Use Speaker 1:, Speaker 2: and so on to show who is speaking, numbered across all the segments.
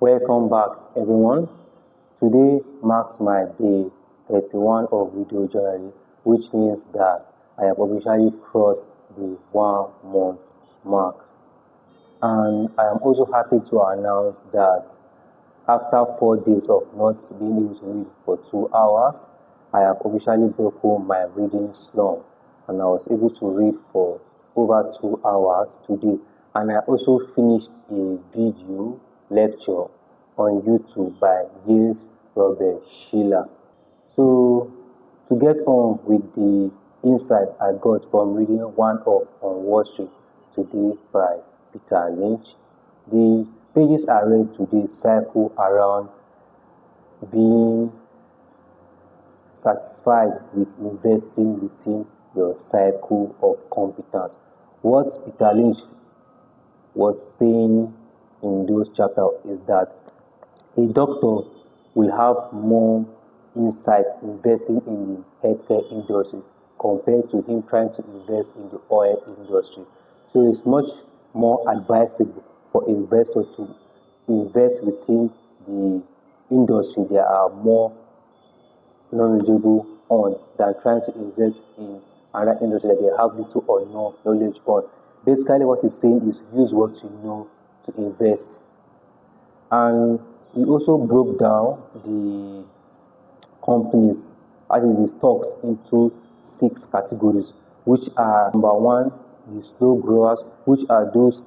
Speaker 1: Welcome back, everyone. Today marks my day 31 of video journey, which means that I have officially crossed the 1 month mark. And I am also happy to announce that after 4 days of not being able to read for 2 hours, I have officially broken my reading slump and I was able to read for over 2 hours today. And I also finished a video lecture on YouTube by Gilles Robert Schiller. So, to get on with the insight I got from reading One Up on Wall Street today by Peter Lynch, the pages I read today circle around being satisfied with investing within your cycle of competence. What Peter Lynch was saying in those chapters is that a doctor will have more insight investing in the healthcare industry compared to him trying to invest in the oil industry. So it's much more advisable for investors to invest within the industry they are more knowledgeable on than trying to invest in another industry that they have little or no knowledge on. Basically, what he's saying is use what you know to invest. And he also broke down the companies, that is the stocks, into 6 categories, which are number 1, the slow growers, which are those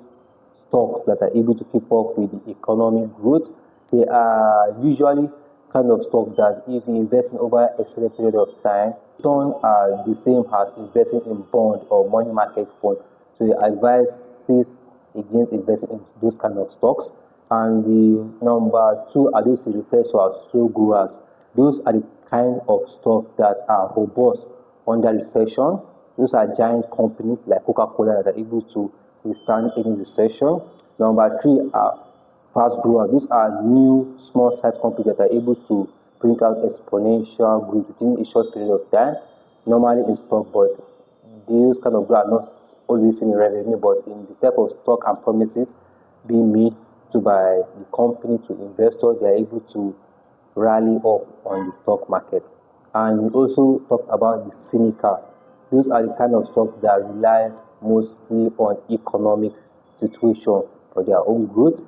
Speaker 1: stocks that are able to keep up with the economic growth. They are usually kind of stock that if you invest in over a certain period of time, return are the same as investing in bond or money market fund. So he advises against investing in those kind of stocks. And the number 2 are those he refers to as slow growers. Those are the kind of stock that are robust under recession. Those are giant companies like Coca-Cola that are able to withstand any recession. Number 3 are fast growers. Those are new, small-sized companies that are able to print out exponential growth within a short period of time, normally in stock, but those kind of growth are not always in revenue, but in the type of stock and promises being made to by the company to investors, they are able to rally up on the stock market. And we also talked about the cynical. Those are the kind of stocks that rely mostly on economic situation for their own growth.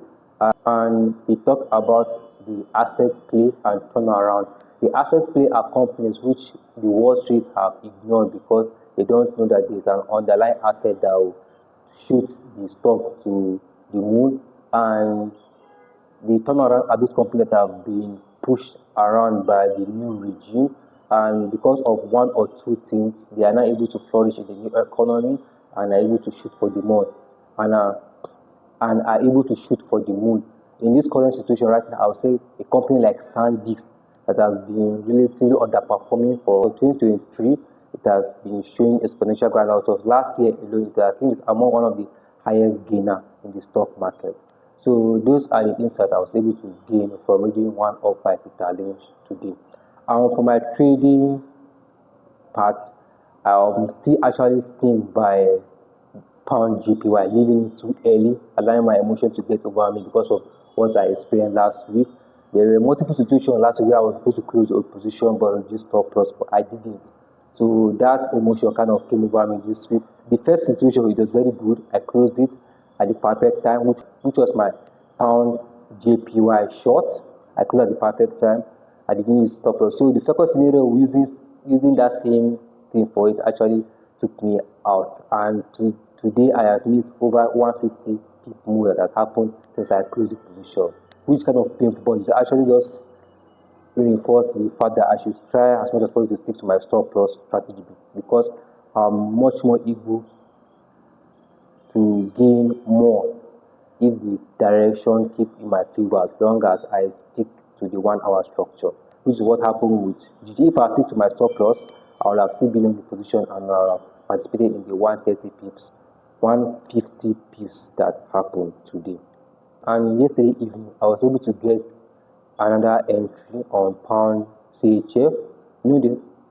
Speaker 1: And we talked about the asset play and turnaround. The asset play are companies which the Wall Street have ignored because they don't know that there's an underlying asset that will shoot the stock to the moon. And the turnaround are those companies that have been pushed around by the new regime, and because of 1 or 2 things, they are not able to flourish in the new economy and are able to shoot for the moon and are able to shoot for the moon. In this current situation right now, I would say a company like SanDisk that has been relatively underperforming for 2023, it has been showing exponential growth. Out of last year alone, I think it's among one of the highest gainer in the stock market. So those are the insights I was able to gain from reading One Up by Peter Lynch today. And for my trading part, I'll still actually stick by pound JPY, leaving it too early, allowing my emotion to get over me because of what I experienced last week. There were multiple situations last week where I was supposed to close a position but reduce stop loss, but I didn't. So that emotion kind of came over me this week. The first situation, it was very good. I closed it at the perfect time, which was my pound JPY short. I closed at the perfect time. I didn't use stop loss. So the second scenario, using that same thing for it, actually took me out. And today I have missed over 150 pip move that has happened since I closed the position, which kind of painful, but it actually just reinforce the fact that I should try as much as possible to stick to my stop loss strategy because I'm much more able to gain more if the direction keep in my favor as long as I stick to the 1 hour structure, which is what happened with GG. If I stick to my stop loss, I will have still been in the position and participated in the 130 pips, 150 pips that happened today. And yesterday evening, I was able to get another entry on pound CHF.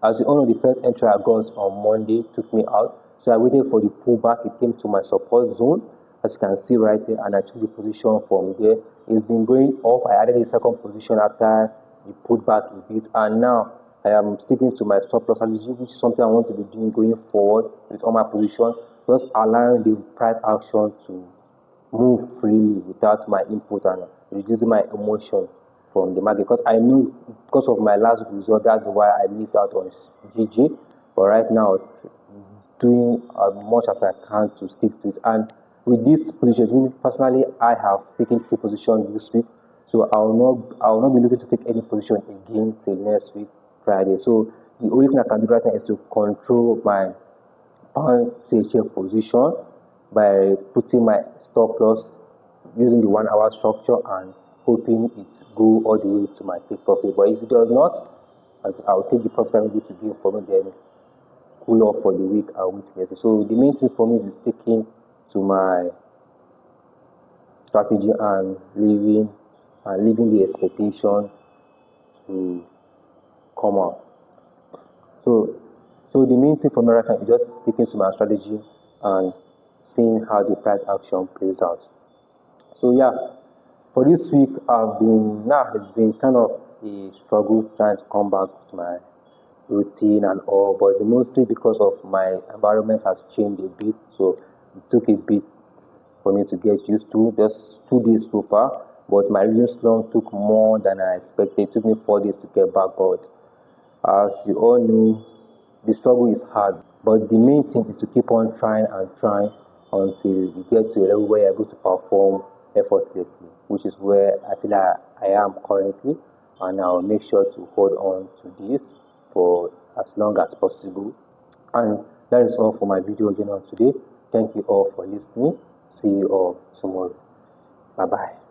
Speaker 1: As you all know, the first entry I got on Monday took me out. So I waited for the pullback. It came to my support zone, as you can see right there, and I took the position from there. it's been going up. I added a second position after you put back a bit, and now I am sticking to my stop loss strategy, which is something I want to be doing going forward with all my position, just allowing the price action to move freely without my input and reducing my emotion from the market, because I know because of my last result, that's why I missed out on GG. But right now, doing as much as I can to stick to it. And with this position, personally, I have taken 3 positions this week, so I will not be looking to take any position again till next week Friday. So the only thing I can do right now is to control my pound CHF position by putting my stop loss using the 1 hour structure and hoping it go all the way to my take profit. But if it does not, I'll take the profit I'm able to gain from it, then cool off for the week and witness. So the main thing for me is sticking to my strategy and leaving the expectation to come out. So the main thing for me right now is just sticking to my strategy and seeing how the price action plays out. So yeah, for this week it's been kind of a struggle trying to come back to my routine and all, but it's mostly because of my environment has changed a bit, so it took a bit for me to get used to. Just 2 days so far, but my reading slump took more than I expected. It took me 4 days to get back, but as you all know, the struggle is hard, but the main thing is to keep on trying and trying until you get to a level where you're able to perform effortlessly, which is where I feel like I am currently, and I'll make sure to hold on to this for as long as possible. And that is all for my video again on today. Thank you all for listening. See you all tomorrow. Bye bye.